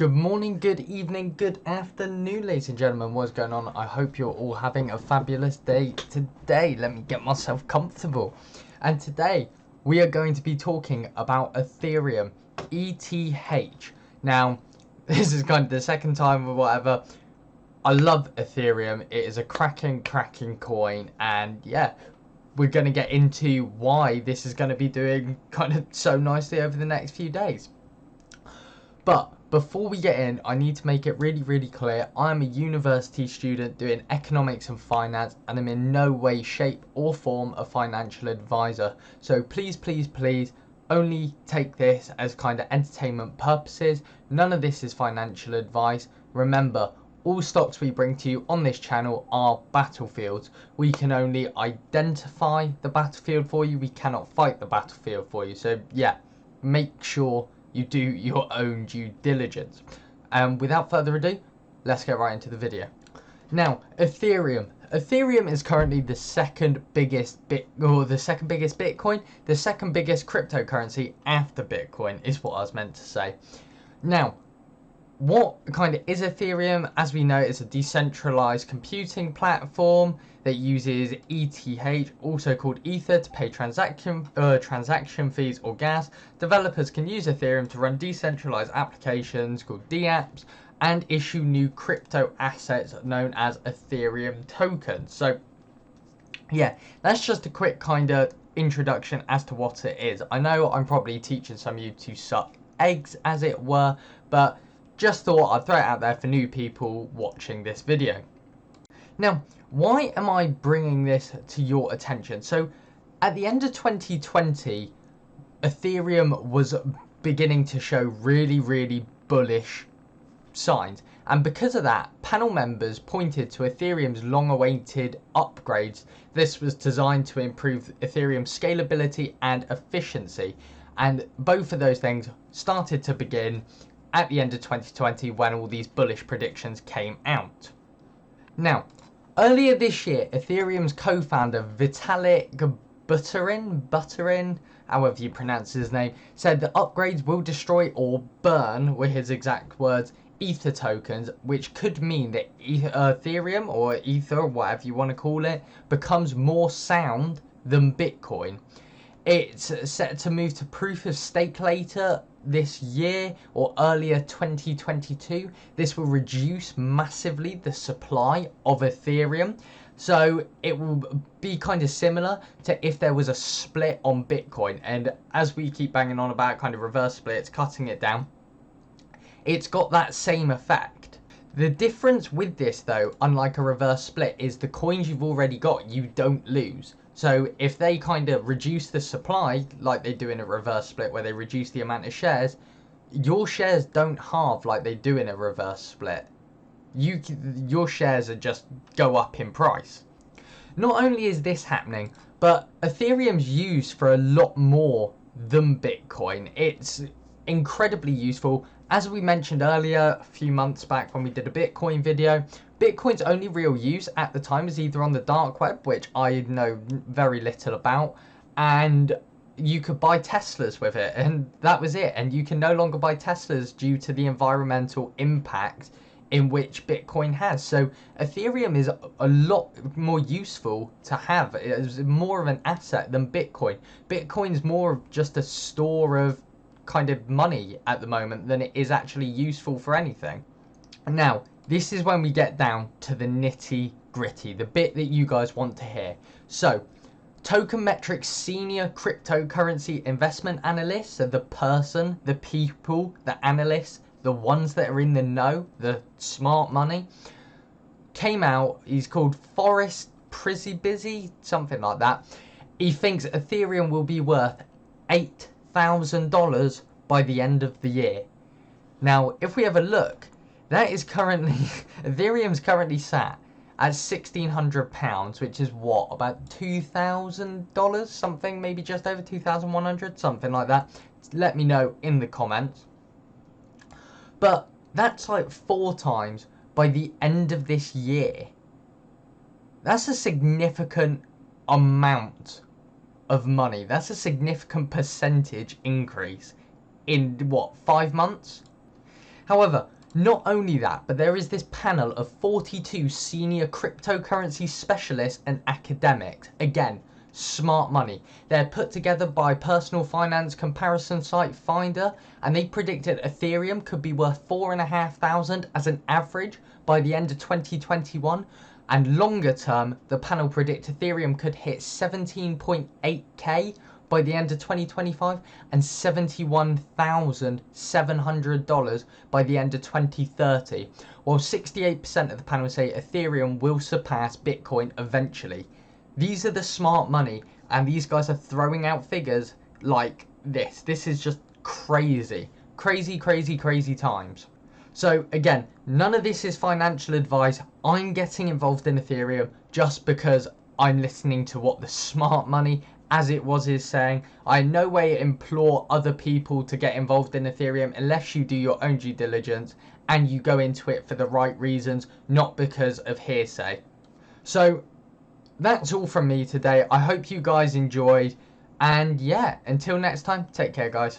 Good morning, good evening, good afternoon, ladies and gentlemen. What's going on? I hope you're all having a fabulous day today. Let me get myself comfortable. And today we are going to be talking about Ethereum, ETH. Now, this is kind of the second time or whatever. I love Ethereum. It is a cracking coin, and yeah, we're going to get into why this is going to be doing kind of so nicely over the next few days. But before we get in, I need to make it really clear. I'm a university student doing economics and finance, and I'm in no way, shape or form a financial advisor. So please only take this as kind of entertainment purposes. None of this is financial advice. Remember, all stocks we bring to you on this channel are battlefields. We can only identify the battlefield for you. We cannot fight the battlefield for you. So yeah, make sure you do your own due diligence. And without further ado, let's get right into the video. Now, Ethereum. Ethereum is currently the second biggest Bitcoin, the second biggest cryptocurrency after Bitcoin is what I was meant to say. Now, what kind of is Ethereum? As we know, it's a decentralized computing platform that uses ETH, also called Ether, to pay transaction fees or gas. Developers can use Ethereum to run decentralized applications called dapps and issue new crypto assets known as Ethereum tokens. So yeah, that's just a quick kind of introduction as to what it is. I know I'm probably teaching some of you to suck eggs, as it were, but just thought I'd throw it out there for new people watching this video. Now, why am I bringing this to your attention? So, at the end of 2020, Ethereum was beginning to show really bullish signs. And because of that, panel members pointed to Ethereum's long-awaited upgrades. This was designed to improve Ethereum's scalability and efficiency. And both of those things started to begin at the end of 2020 when all these bullish predictions came out. Now, earlier this year, Ethereum's co-founder Vitalik Buterin, however you pronounce his name, said that upgrades will destroy or burn, were his exact words, Ether tokens, which could mean that Ethereum or Ether, whatever you want to call it, becomes more sound than Bitcoin. It's set to move to proof of stake later this year or earlier 2022. This will reduce massively the supply of Ethereum. So it will be kind of similar to if there was a split on Bitcoin. And as we keep banging on about kind of reverse splits, cutting it down, it's got that same effect. The difference with this though, unlike a reverse split, is the coins you've already got, you don't lose. So if they kind of reduce the supply, like they do in a reverse split where they reduce the amount of shares, your shares don't halve like they do in a reverse split. Your shares are just go up in price. Not only is this happening, but Ethereum's used for a lot more than Bitcoin. It's incredibly useful. As we mentioned earlier, a few months back when we did a Bitcoin video, Bitcoin's only real use at the time is either on the dark web, which I know very little about, and you could buy Teslas with it, and that was it. And you can no longer buy Teslas due to the environmental impact in which Bitcoin has. So Ethereum is a lot more useful to have. It's more of an asset than Bitcoin. Bitcoin's more of just a store of kind of money at the moment than it is actually useful for anything. Now, this is when we get down to the nitty gritty, the bit that you guys want to hear. So, Token Metrics senior cryptocurrency investment analyst, so the people, the analysts, the ones that are in the know, the smart money, came out. He's called Forrest Busy, something like that. He thinks Ethereum will be worth $8,000 by the end of the year. Now, if we have a look, that is currently, Ethereum's currently sat at £1,600, which is what, about $2,000 something, maybe just over 2,100, something like that. Let me know in the comments. But that's like 4 times by the end of this year. That's a significant amount of money. That's a significant percentage increase in what, 5 months? However, not only that, but there is this panel of 42 senior cryptocurrency specialists and academics. Again, smart money. They're put together by personal finance comparison site Finder, and they predicted Ethereum could be worth 4,500 as an average by the end of 2021. And longer term, the panel predict Ethereum could hit 17.8k by the end of 2025 and $71,700 by the end of 2030, while 68% of the panel say Ethereum will surpass Bitcoin eventually. These are the smart money, and these guys are throwing out figures like this. This is just crazy. Crazy times. So again, none of this is financial advice. I'm getting involved in Ethereum just because I'm listening to what the smart money, as it was, is saying. I in no way implore other people to get involved in Ethereum unless you do your own due diligence and you go into it for the right reasons, not because of hearsay. So that's all from me today. I hope you guys enjoyed, and yeah, until next time, take care guys.